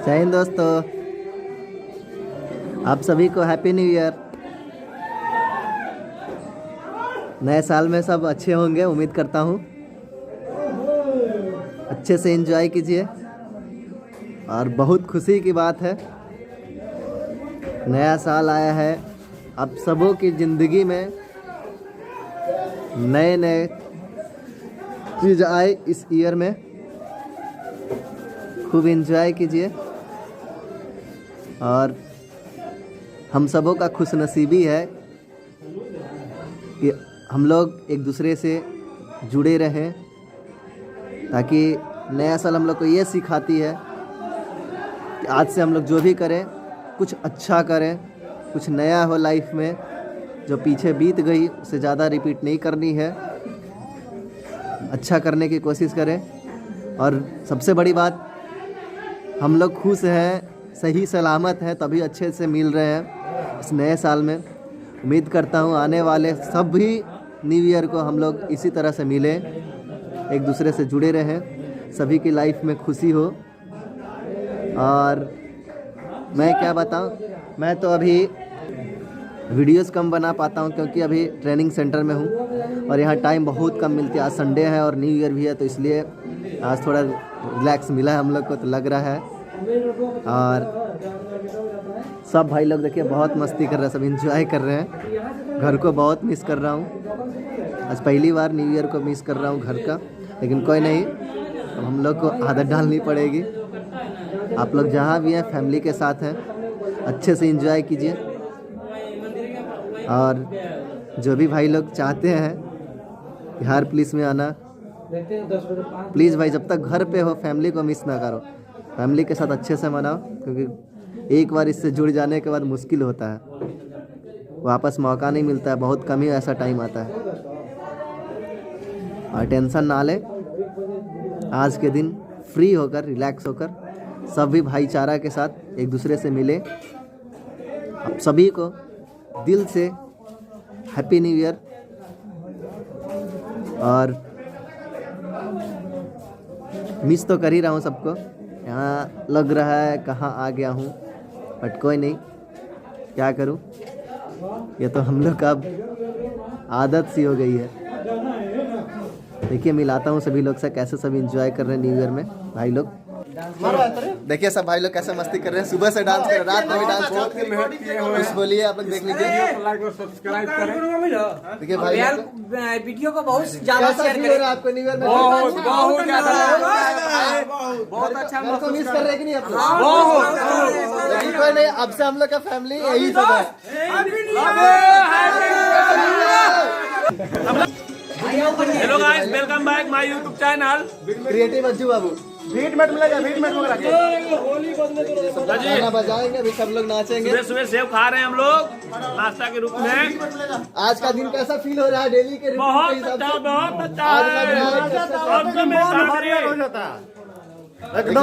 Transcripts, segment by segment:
जय हिंद दोस्तों, आप सभी को हैप्पी न्यू ईयर। नए साल में सब अच्छे होंगे, उम्मीद करता हूँ। अच्छे से एंजॉय कीजिए और बहुत खुशी की बात है, नया साल आया है। आप सबों की ज़िंदगी में नए नए चीज़ आए इस ईयर में, खूब एंजॉय कीजिए। और हम सबों का खुशनसीबी है कि हम लोग एक दूसरे से जुड़े रहें, ताकि नया साल हम लोग को ये सिखाती है कि आज से हम लोग जो भी करें कुछ अच्छा करें, कुछ नया हो लाइफ में। जो पीछे बीत गई उससे ज़्यादा रिपीट नहीं करनी है, अच्छा करने की कोशिश करें। और सबसे बड़ी बात, हम लोग खुश हैं, सही सलामत हैं, तभी अच्छे से मिल रहे हैं इस नए साल में। उम्मीद करता हूँ आने वाले सभी न्यू ईयर को हम लोग इसी तरह से मिलें, एक दूसरे से जुड़े रहें, सभी की लाइफ में खुशी हो। और मैं क्या बताऊँ, मैं तो अभी वीडियोस कम बना पाता हूँ क्योंकि अभी ट्रेनिंग सेंटर में हूँ और यहाँ टाइम बहुत कम मिलती है। आज संडे है और न्यू ईयर भी है, तो इसलिए आज थोड़ा रिलैक्स मिला है हम लोग को, तो लग रहा है। और सब भाई लोग देखिए बहुत मस्ती कर रहे हैं, सब एंजॉय कर रहे हैं। घर को बहुत मिस कर रहा हूँ, आज पहली बार न्यू ईयर को मिस कर रहा हूँ घर का, लेकिन कोई नहीं, अब हम लोग को आदत डालनी पड़ेगी। आप लोग जहाँ भी हैं फैमिली के साथ हैं, अच्छे से एंजॉय कीजिए। और जो भी भाई लोग चाहते हैं बिहार पुलिस में आना, प्लीज़ भाई जब तक घर पे हो फैमिली को मिस ना करो, फैमिली के साथ अच्छे से मनाओ, क्योंकि एक बार इससे जुड़ जाने के बाद मुश्किल होता है, वापस मौका नहीं मिलता है, बहुत कम ही ऐसा टाइम आता है। और टेंशन ना ले, आज के दिन फ्री होकर रिलैक्स होकर सभी भाईचारा के साथ एक दूसरे से मिले। आप सभी को दिल से हैप्पी न्यू ईयर। और मिस तो कर ही रहा हूँ सबको, यहाँ लग रहा है कहाँ आ गया हूँ, बट कोई नहीं, क्या करूँ, ये तो हम लोग का अब आदत सी हो गई है। देखिए मिलाता हूँ सभी लोग से, कैसे सब एंजॉय कर रहे हैं न्यू ईयर में भाई लोग। देखिए सब भाई लोग कैसे मस्ती कर रहे हैं, सुबह से डांस कर रहे हैं, रात में भी डांस कुछ बोलिए आप लोग, देख लीजिए, सब्सक्राइब करें। देखिए भाई यार वीडियो को बहुत ज्यादा शेयर करें। आपको न्यू ईयर में बहुत ज्यादा बहुत अच्छा घर को मिस कर रहे हैं कि नहीं आप लोग? लेकिन कोई नहीं, अब से हम लोग का फैमिली यही सब है। Hello guys, welcome back my YouTube channel creative Ajju Babu. Beat mate मिलेगा, बीट मेट वगैरह गाना बजाएंगे, अभी सब लोग नाचेंगे। सुबह सुबह सेव खा रहे हैं हम लोग नाश्ता के रूप में। आज का दिन कैसा फील हो रहा है डेली के बहुत रूटीन के हिसाब अच्छा, से? बहुत अच्छा आज लग रहा है एकदम।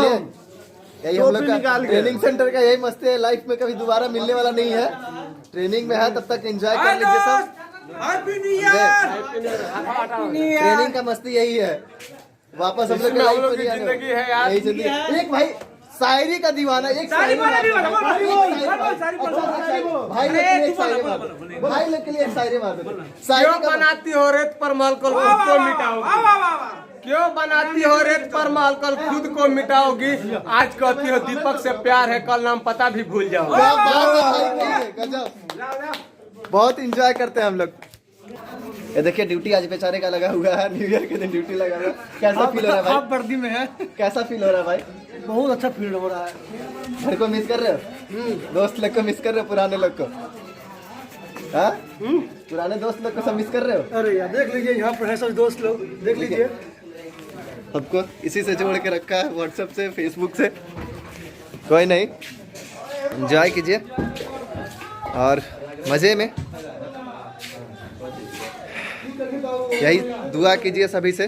यही हम लोग का ट्रेनिंग सेंटर का यही मस्ती है, लाइफ में कभी दोबारा मिलने वाला नहीं है। ट्रेनिंग में है तब तक एंजॉय कर लीजिए सब। ट्रेनिंग का मस्ती यही है, वापस हम लोग की लाइफ में जिंदगी है यार। यही जिंदगी। एक भाई शायरी का दीवाना, एक शायरी भाई लोग के लिए एक शायरी मार दो। क्यों बनाती हो रेत पर मालकल खुद को मिटाओगी? क्यों बनाती हो रेत पर मालकल खुद को मिटाओगी? आज कहती हो दीपक से प्यार है, कल नाम पता भी भूल जाओ। बहुत इंजॉय करते हैं हम लोग। ये देखिए ड्यूटी आज बेचारे का लगा हुआ है, न्यू ईयर के दिन ड्यूटी लगा हुआ है। कैसा फील हो रहा है भाई? वर्दी में है, कैसा फील हो रहा है भाई? बहुत अच्छा फील हो रहा है। घर को मिस कर रहे हो? दोस्त लोग को मिस कर रहे हो? पुराने लोग को, हाँ पुराने दोस्त लोग को सब मिस कर रहे हो? अरे यार देख लीजिए, यहाँ पर है सब दोस्त लोग, देख लीजिए। सबको इसी से जोड़ के रखा है, व्हाट्सएप से, फेसबुक से। कोई नहीं, एंजॉय कीजिए और मज़े में। यही दुआ कीजिए सभी से,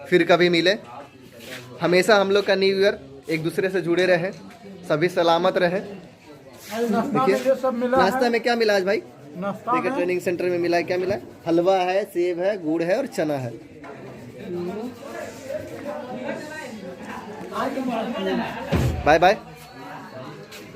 फिर कभी मिले। हमेशा हम लोग का न्यू ईयर एक दूसरे से जुड़े रहे, सभी सलामत रहे। देखिए नाश्ता में क्या मिला आज भाई? देखिए ट्रेनिंग सेंटर में मिला है, क्या मिला है? हलवा है, सेब है, गुड़ है और चना है। Bye bye.